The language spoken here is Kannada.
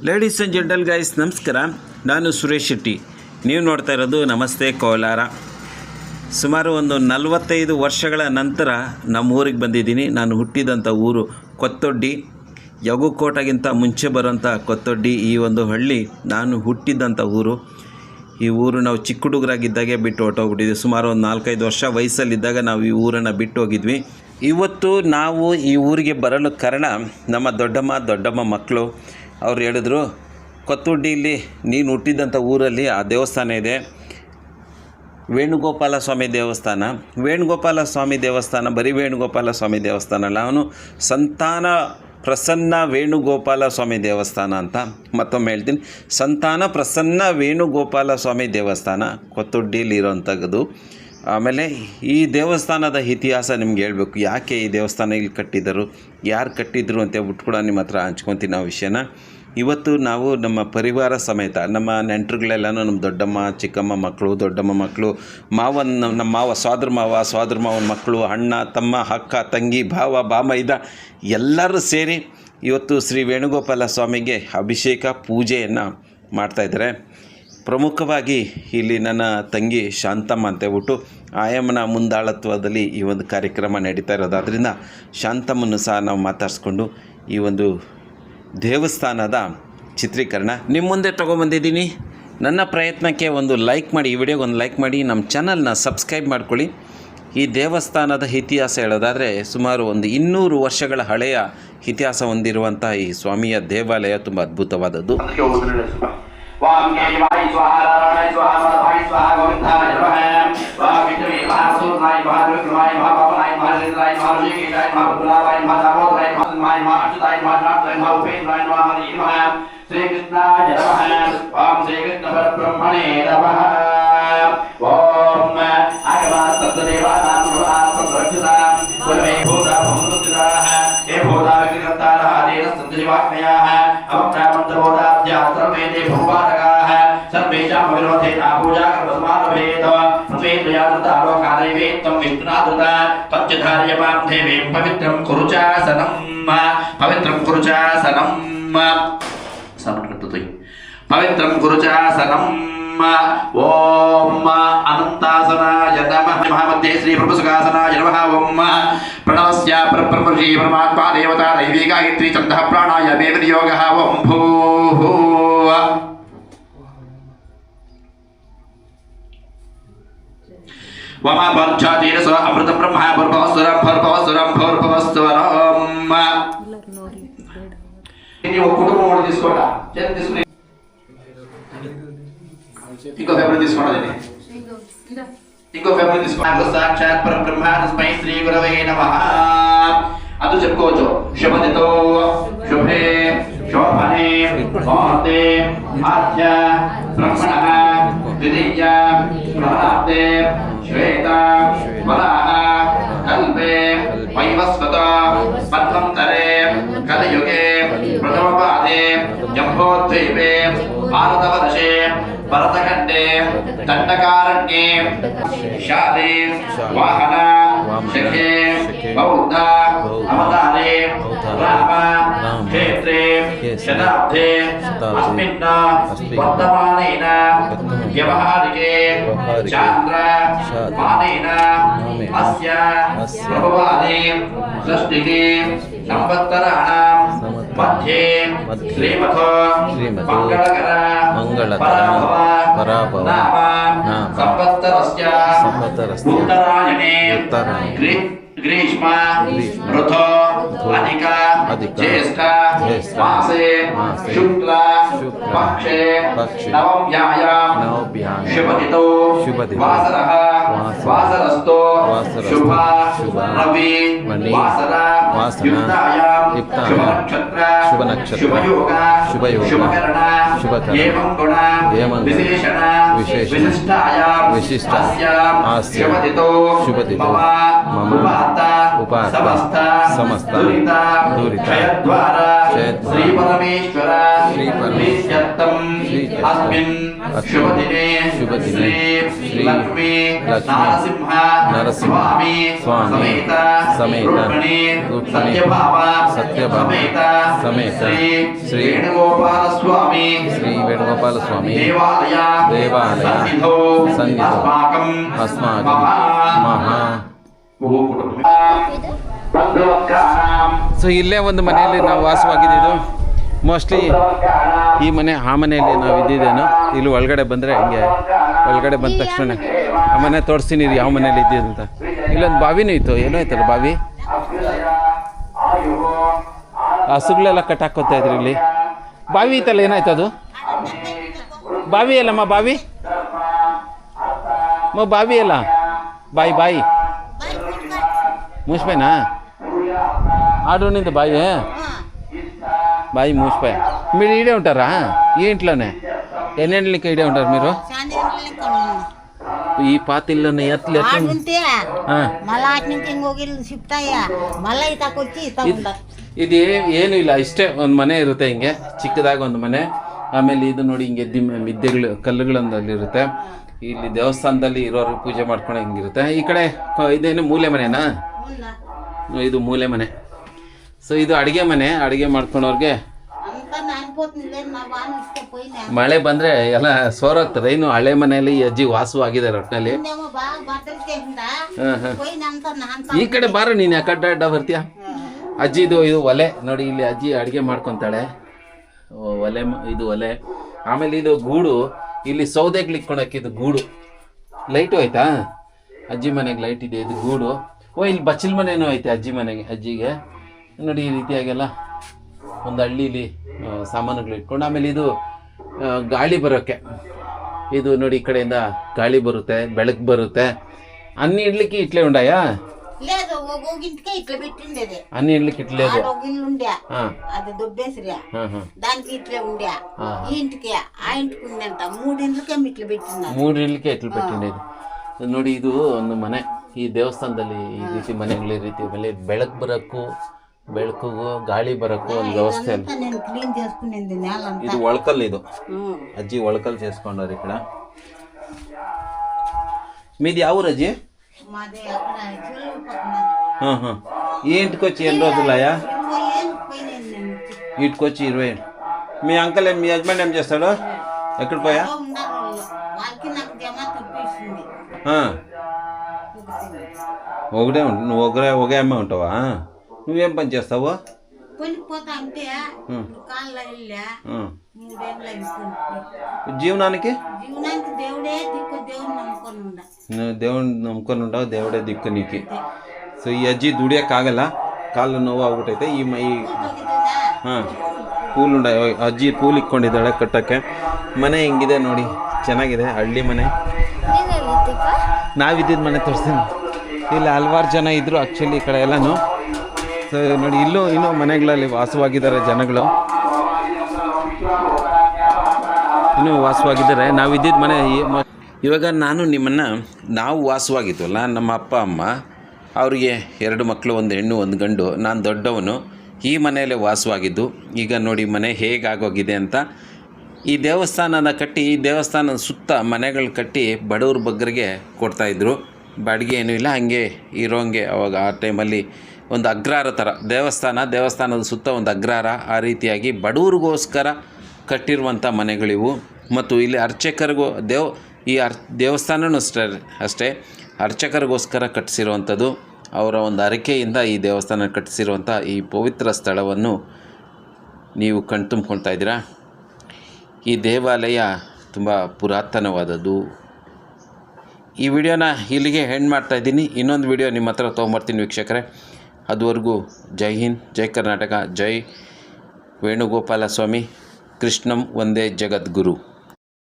ಲೇಡೀಸ್ ಆ್ಯಂಡ್ ಜೆಂಟಲ್ ಗೈಸ್, ನಮಸ್ಕಾರ. ನಾನು ಸುರೇಶ್ ಶೆಟ್ಟಿ. ನೀವು ನೋಡ್ತಾ ಇರೋದು ನಮಸ್ತೆ ಕೋಲಾರ. ಸುಮಾರು ಒಂದು 45 ವರ್ಷಗಳ ನಂತರ ನಮ್ಮ ಊರಿಗೆ ಬಂದಿದ್ದೀನಿ. ನಾನು ಹುಟ್ಟಿದಂಥ ಊರು ಕೊತ್ತೊಡ್ಡಿ. ಯಗುಕೋಟಗಿಂತ ಮುಂಚೆ ಬರೋಂಥ ಕೊತ್ತೊಡ್ಡಿ ಈ ಒಂದು ಹಳ್ಳಿ ನಾನು ಹುಟ್ಟಿದ್ದಂಥ ಊರು. ಈ ಊರು ನಾವು ಚಿಕ್ಕ ಹುಡುಗರಾಗಿದ್ದಾಗೆ ಬಿಟ್ಟು ಹೊಟ್ಟೋಗ್ಬಿಟ್ಟಿದ್ವಿ. ಸುಮಾರು ಒಂದು 4-5 ವರ್ಷ ವಯಸ್ಸಲ್ಲಿದ್ದಾಗ ನಾವು ಈ ಊರನ್ನು ಬಿಟ್ಟು ಹೋಗಿದ್ವಿ. ಇವತ್ತು ನಾವು ಈ ಊರಿಗೆ ಬರಲು ಕಾರಣ ನಮ್ಮ ದೊಡ್ಡಮ್ಮ ಮಕ್ಕಳು. ಅವ್ರು ಹೇಳಿದ್ರು, ಕೊತ್ತೊಡ್ಡಿಯಲ್ಲಿ ನೀನು ಹುಟ್ಟಿದಂಥ ಊರಲ್ಲಿ ಆ ದೇವಸ್ಥಾನ ಇದೆ, ವೇಣುಗೋಪಾಲ ಸ್ವಾಮಿ ದೇವಸ್ಥಾನ. ವೇಣುಗೋಪಾಲ ಸ್ವಾಮಿ ದೇವಸ್ಥಾನ ಬರೀ ವೇಣುಗೋಪಾಲ ಸ್ವಾಮಿ ದೇವಸ್ಥಾನ ಅಲ್ಲ, ಅವನು ಸಂತಾನ ಪ್ರಸನ್ನ ವೇಣುಗೋಪಾಲ ಸ್ವಾಮಿ ದೇವಸ್ಥಾನ ಅಂತ. ಮತ್ತೊಮ್ಮೆ ಹೇಳ್ತೀನಿ, ಸಂತಾನ ಪ್ರಸನ್ನ ವೇಣುಗೋಪಾಲ ಸ್ವಾಮಿ ದೇವಸ್ಥಾನ ಕೊತ್ತೊಡ್ಡಿಯಲ್ಲಿ ಇರೋವಂಥದ್ದು. ಆಮೇಲೆ ಈ ದೇವಸ್ಥಾನದ ಇತಿಹಾಸ ನಿಮ್ಗೆ ಹೇಳಬೇಕು. ಯಾಕೆ ಈ ದೇವಸ್ಥಾನ ಇಲ್ಲಿ ಕಟ್ಟಿದ್ದರು, ಯಾರು ಕಟ್ಟಿದ್ರು ಅಂತ ಹೇಳ್ಬಿಟ್ಟು ಕೂಡ ನಿಮ್ಮ ಹತ್ರ ಹಂಚ್ಕೊತೀನಿ ಆ ವಿಷಯನ. ಇವತ್ತು ನಾವು ನಮ್ಮ ಪರಿವಾರ ಸಮೇತ, ನಮ್ಮ ನೆಂಟರುಗಳೆಲ್ಲನೂ, ನಮ್ಮ ದೊಡ್ಡಮ್ಮ ಚಿಕ್ಕಮ್ಮ ಮಕ್ಕಳು, ದೊಡ್ಡಮ್ಮ ಮಕ್ಕಳು, ನಮ್ಮ ಮಾವ, ಸೋದರ ಮಾವನ ಮಕ್ಕಳು, ಅಣ್ಣ ತಮ್ಮ ಅಕ್ಕ ತಂಗಿ ಭಾವ ಬಾಮೈದ ಎಲ್ಲರೂ ಸೇರಿ ಇವತ್ತು ಶ್ರೀ ವೇಣುಗೋಪಾಲ ಸ್ವಾಮಿಗೆ ಅಭಿಷೇಕ ಪೂಜೆಯನ್ನು ಮಾಡ್ತಾಯಿದ್ದಾರೆ. ಪ್ರಮುಖವಾಗಿ ಇಲ್ಲಿ ನನ್ನ ತಂಗಿ ಶಾಂತಮ್ಮ ಅಂತೇಳ್ಬಿಟ್ಟು ಆಯಮ್ಮನ ಮುಂದಾಳತ್ವದಲ್ಲಿ ಈ ಒಂದು ಕಾರ್ಯಕ್ರಮ ನಡೀತಾ ಇರೋದು. ಆದ್ದರಿಂದ ಶಾಂತಮ್ಮನ್ನು ಸಹ ನಾವು ಮಾತಾಡಿಸ್ಕೊಂಡು ಈ ಒಂದು ದೇವಸ್ಥಾನದ ಚಿತ್ರೀಕರಣ ನಿಮ್ಮ ಮುಂದೆ ತೊಗೊಂಬಂದಿದ್ದೀನಿ. ನನ್ನ ಪ್ರಯತ್ನಕ್ಕೆ ಒಂದು ಲೈಕ್ ಮಾಡಿ, ಈ ವಿಡಿಯೋಗೆ ಒಂದು ಲೈಕ್ ಮಾಡಿ, ನಮ್ಮ ಚಾನಲ್ನ ಸಬ್ಸ್ಕ್ರೈಬ್ ಮಾಡ್ಕೊಳ್ಳಿ. ಈ ದೇವಸ್ಥಾನದ ಇತಿಹಾಸ ಹೇಳೋದಾದರೆ ಸುಮಾರು ಒಂದು 200 ವರ್ಷಗಳ ಹಳೆಯ ಇತಿಹಾಸ ಹೊಂದಿರುವಂಥ ಈ ಸ್ವಾಮಿಯ ದೇವಾಲಯ ತುಂಬ ಅದ್ಭುತವಾದದ್ದು. పవిత్రం కురుచాసనం. ఓం అనంతాసనాయ నమః. మహామధ్యే శ్రీ ప్రభుసుఖాసనాయ నమః. ఓం ప్రణవస్య పరబ్రహ్మర్షి పరమాత్మా దేవతా దైవీ గాయత్రీ ఛందః ప్రాణాయామే వినియోగః. ఓం భూః వమ పర్ఛాతీర స్వ అమృత బ్రహ్మ భూర్భవస్వరం ఇది ఒక కుటుంబం తీసుకోండి. చేతి తీసుకుని ఇంకో ఫ్యామిలీ తీసుకోండి. ఇంకో ఫ్యామిలీ తీసుకోండి. సాక్షాత్ పరబ్రహ్మ తస్మై శ్రీ గురవే నమః ಅದು చెప్పుకోవచ్చు. శుభదితో శుభే శోభనే ముహూర్తే ఆద్య బ్రహ్మణః ద్వితీయ ప్రాప్తే శ్వేత వరాహ కల్పే వైవస్వత మధ్వంతరే కలియుగే ప్రథమపాదే జంబోద్వీపే భారతవర్షే భరతఖండే దండకారణ్యే శాదే వాహన శఖే బౌద్ధ అవతారే రామ క్షేత్రే శతాబ్దే అస్మిన్ వర్తమానేన వ్యవహారికే చాంద్ర మానేన అస్య ప్రభవాది సృష్టికి సంవత్సరాణాం మధ్యే శ్రీమథో మంగళకర పరాభవ నామ సంవత్సరస్య ఉత్తరాయణే గ్రీష్మ ఋతో అధిక జ్యేష్ఠ మాసే శుక్ల పక్షే నవమ్యాయాం శుభదితో వాసరః వాసరస్తో శుభ రవి వాసర యుక్తాయాం శుభ నక్షత్ర శుభయోగ శుభకరణ ఏవం గుణ విశేషణ విశిష్టాయాం శుభదితో మమ उपात समस्त दुरित क्षयद्वार क्षयद्वार श्री परमेश्वर श्री प्रीत्यर्थम अस्मिन् शुभदिने श्री लक्ष्मी नरसिंह स्वामी समेत रुक्मिणी सत्यभामा समेत श्री वेणुगोपाल स्वामी देवालय सन्निधौ अस्माकं महा ಸೊ ಇಲ್ಲೇ ಒಂದು ಮನೆಯಲ್ಲಿ ನಾವು ವಾಸವಾಗಿದ್ದು ಮೋಸ್ಟ್ಲಿ ಈ ಮನೆ ಆ ಮನೆಯಲ್ಲಿ ನಾವು ಇದ್ದಿದ್ದೇನೋ. ಇಲ್ಲಿ ಒಳಗಡೆ ಬಂದರೆ ಹಿಂಗೆ ಒಳಗಡೆ ಬಂದ ತಕ್ಷಣ ಆ ಮನೆ ತೋರಿಸ್ತೀನಿ ಇದು ಯಾವ ಮನೇಲಿ ಇದ್ದಿದ್ದು ಅಂತ. ಇಲ್ಲೊಂದು ಬಾವಿನೂ ಇತ್ತು, ಏನೋ ಆಯ್ತಲ್ಲ ಬಾವಿ, ಹಸುಗಳೆಲ್ಲ ಕಟ್ಟಾಕೋತಾ ಇದ್ರಿ ಇಲ್ಲಿ. ಬಾವಿ ಇತ್ತಲ್ಲ, ಏನಾಯ್ತು ಅದು? ಬಾವಿ ಅಲ್ಲಮ್ಮ, ಬಾವಿ ಬಾವಿ ಅಲ್ಲ, ಬಾಯಿ మూసిపోయినా ఆడు ఉన్నింది బాయి మూసిపోయా. మీరు ఈడే ఉంటారా ఈ ఇంట్లోనే? ఎన్నేళ్ళకి ఈడే ఉంటారు మీరు? ఈ పాత ఇల్లున్న ఎట్లు ಇದು ಏನು ಇಲ್ಲ, ಇಷ್ಟೇ ಒಂದು ಮನೆ ಇರುತ್ತೆ ಹಿಂಗೆ ಚಿಕ್ಕದಾಗಿ ಒಂದು ಮನೆ. ಆಮೇಲೆ ಇದು ನೋಡಿ ಹಿಂಗೆ ಮಿದ್ದೆಗಳು ಕಲ್ಲುಗಳಲ್ಲಿರುತ್ತೆ. ಇಲ್ಲಿ ದೇವಸ್ಥಾನದಲ್ಲಿ ಇರೋರು ಪೂಜೆ ಮಾಡ್ಕೊಂಡು ಹಿಂಗಿರುತ್ತೆ. ಈ ಕಡೆ ಇದೇನು ಮೂಲೆ ಮನೆನಾ? ಇದು ಮೂಲೆ ಮನೆ. ಸೊ ಇದು ಅಡುಗೆ ಮನೆ. ಅಡುಗೆ ಮಾಡ್ಕೊಳೋರ್ಗೆ ಮಳೆ ಬಂದರೆ ಎಲ್ಲ ಸೋರೋಗ್ತದೆ. ಇನ್ನು ಹಳೆ ಮನೆಯಲ್ಲಿ ಅಜ್ಜಿ ವಾಸವಾಗಿದ್ದಾರೆ ಒಟ್ಟಿನಲ್ಲಿ. ಈ ಕಡೆ ಬಾರ, ನೀನು ಯಾಕಡ್ಡ ಅಡ್ಡ ಬರ್ತೀಯ? ಅಜ್ಜಿದು ಇದು ಒಲೆ ನೋಡಿ, ಇಲ್ಲಿ ಅಜ್ಜಿ ಅಡುಗೆ ಮಾಡ್ಕೊತಾಳೆ. ಒಲೆ, ಇದು ಒಲೆ. ಆಮೇಲೆ ಇದು ಗೂಡು, ಇಲ್ಲಿ ಸೌದೆಗಳು ಇಟ್ಕೊಳಕ್ಕಿದು ಗೂಡು. ಲೈಟು ಆಯ್ತಾ ಅಜ್ಜಿ ಮನೆಗೆ? ಲೈಟ್ ಇದೆ, ಇದು ಗೂಡು. ಇಲ್ಲಿ ಬಚ್ಚಲ್ ಮನೆಯೂ ಐತೆ ಅಜ್ಜಿ ಮನೆಗೆ. ಅಜ್ಜಿಗೆ ನೋಡಿ ಈ ರೀತಿಯಾಗೆಲ್ಲ ಒಂದು ಹಳ್ಳೀಲಿ ಸಾಮಾನುಗಳು ಇಟ್ಕೊಂಡು. ಆಮೇಲೆ ಇದು ಗಾಳಿ ಬರೋಕ್ಕೆ, ಇದು ನೋಡಿ ಈ ಕಡೆಯಿಂದ ಗಾಳಿ ಬರುತ್ತೆ, ಬೆಳಕು బರುತ್ತೆ. అన్ని ఇళ్ళకి ఇట్లే ఉన్నాయా? లేదు ఒక్కొక్కింటికే ఇట్లా పెట్టిండేది. అన్ని ఇళ్ళకి ఇట్లే లేదు. ఒక ఇల్లు ఉండే, అది దొబ్బేసిరా, దానికి ఇట్లే ఉండే. ఈ ఇంటికి ఆ ఇంటికి ఉందంట. 3 ఇళ్ళకే ఇట్లా పెట్టింది. 3 ఇళ్ళకే ఇట్లా పెట్టిండేది. ನೋಡಿ ಇದು ಒಂದು ಮನೆ. ಈ ದೇವಸ್ಥಾನದಲ್ಲಿ ಈ ರೀತಿ ಮನೆಗಳು ಈ ರೀತಿ. ಆಮೇಲೆ ಬೆಳಕು ಬರೋಕ್ಕೂ ಬೆಳಕಿಗೂ ಗಾಳಿ ಬರೋಕ್ಕೂ ಒಂದು ವ್ಯವಸ್ಥೆ ಇಲ್ಲ. ಕ್ಲೀನ್ చేసుకునేది నేలంతా. ಇದು ಒಳಕಲ್, ಇದು అజ్జి ಒಳకಲ್ చేసుకున్నారు ఇక్కడ. మీది ಯಾವ ఊరు అజ్జి? మాది అక్కడ చెరువు పక్కన. ఈ ఇంటికి వచ్చి ఎన్ని రోజులయ్యా? ఇంటికి వచ్చి 20 ఏళ్ళు. మీ అంకల్ మీ హస్బెండ్ ఏం చేస్తాడు? ఎక్కడ పోయా? ఒకటే ఉంటుంది. నువ్వు ఒకే అమ్మ ఉంటావా? నువ్వేం పని చేస్తావు? జీవనానికి దేవుడిని నమ్ముకొని ఉండవు, దేవుడే దిక్కు నీకు. సో ఈ అజ్జి ದುಡಿಯೋಕ್ಕಾಗಲ್ಲ, ಕಾಲು ನೋವು ಆಗ್ಬಿಟ್ಟೈತೆ. ಈ ಪೂಲ್ ಉಂಡ ಅಜ್ಜಿ ಪೂಲ್ ಇಕ್ಕೊಂಡಿದ್ದಾಳೆ ಕಟ್ಟಕ್ಕೆ. ಮನೆ ಹಿಂಗಿದೆ ನೋಡಿ, ಚೆನ್ನಾಗಿದೆ ಹಳ್ಳಿ ಮನೆ. ನಾವಿದ್ದಿದ್ದು ಮನೆ ತೋರಿಸ್ತೀನಿ. ಇಲ್ಲಿ ಹಲವಾರು ಜನ ಇದ್ದರು ಆ್ಯಕ್ಚುಲಿ ಈ ಕಡೆ ಎಲ್ಲನೂ. ಸೊ ನೋಡಿ ಇನ್ನೂ ಮನೆಗಳಲ್ಲಿ ವಾಸವಾಗಿದ್ದಾರೆ ಜನಗಳು, ಇನ್ನೂ ವಾಸವಾಗಿದ್ದಾರೆ. ನಾವಿದ್ದಿದ್ದು ಮನೆ. ಇವಾಗ ನಾವು ವಾಸವಾಗಿದ್ವಲ್ಲ, ನಮ್ಮ ಅಪ್ಪ ಅಮ್ಮ ಅವರಿಗೆ 2 ಮಕ್ಕಳು, 1 ಹೆಣ್ಣು 1 ಗಂಡು. ನಾನು ದೊಡ್ಡವನು. ಈ ಮನೆಯಲ್ಲೇ ವಾಸವಾಗಿದ್ದು. ಈಗ ನೋಡಿ ಮನೆ ಹೇಗಾಗೋಗಿದೆ ಅಂತ. ಈ ದೇವಸ್ಥಾನನ ಕಟ್ಟಿ, ಈ ದೇವಸ್ಥಾನದ ಸುತ್ತ ಮನೆಗಳು ಕಟ್ಟಿ ಬಡವ್ರ ಬಗ್ಗರಿಗೆ ಕೊಡ್ತಾಯಿದ್ರು. ಬಾಡಿಗೆ ಏನೂ ಇಲ್ಲ, ಹಾಗೆ ಇರೋಂಗೆ. ಅವಾಗ ಆ ಟೈಮಲ್ಲಿ ಒಂದು ಅಗ್ರಹಾರ ಥರ ದೇವಸ್ಥಾನದ ಸುತ್ತ ಒಂದು ಅಗ್ರಹಾರ, ಆ ರೀತಿಯಾಗಿ ಬಡವ್ರಿಗೋಸ್ಕರ ಕಟ್ಟಿರುವಂಥ ಮನೆಗಳಿವು. ಮತ್ತು ಇಲ್ಲಿ ಅರ್ಚಕರಿಗೂ ದೇವಸ್ಥಾನವೂ ಅಷ್ಟೇ ಅರ್ಚಕರಿಗೋಸ್ಕರ ಕಟ್ಟಿಸಿರುವಂಥದ್ದು. ಅವರ ಒಂದು ಹರಕೆಯಿಂದ ಈ ದೇವಸ್ಥಾನ ಕಟ್ಟಿಸಿರುವಂಥ ಈ ಪವಿತ್ರ ಸ್ಥಳವನ್ನು ನೀವು ಕಣ್ತುಂಬ್ಕೊಳ್ತಾ ಇದ್ದೀರಾ. ಈ ದೇವಾಲಯ ತುಂಬ ಪುರಾತನವಾದದ್ದು. ಈ ವಿಡಿಯೋನ ಇಲ್ಲಿಗೆ ಎಂಡ್ ಮಾಡ್ತಾಯಿದ್ದೀನಿ. ಇನ್ನೊಂದು ವಿಡಿಯೋ ನಿಮ್ಮ ಹತ್ರ ತೊಗೊಂಬರ್ತೀನಿ ವೀಕ್ಷಕರೇ. ಅದುವರೆಗೂ ಜೈ ಹಿಂದ್, ಜೈ ಕರ್ನಾಟಕ, ಜೈ ವೇಣುಗೋಪಾಲ ಸ್ವಾಮಿ, ಕೃಷ್ಣಂ ವಂದೇ ಜಗದ್ಗುರು.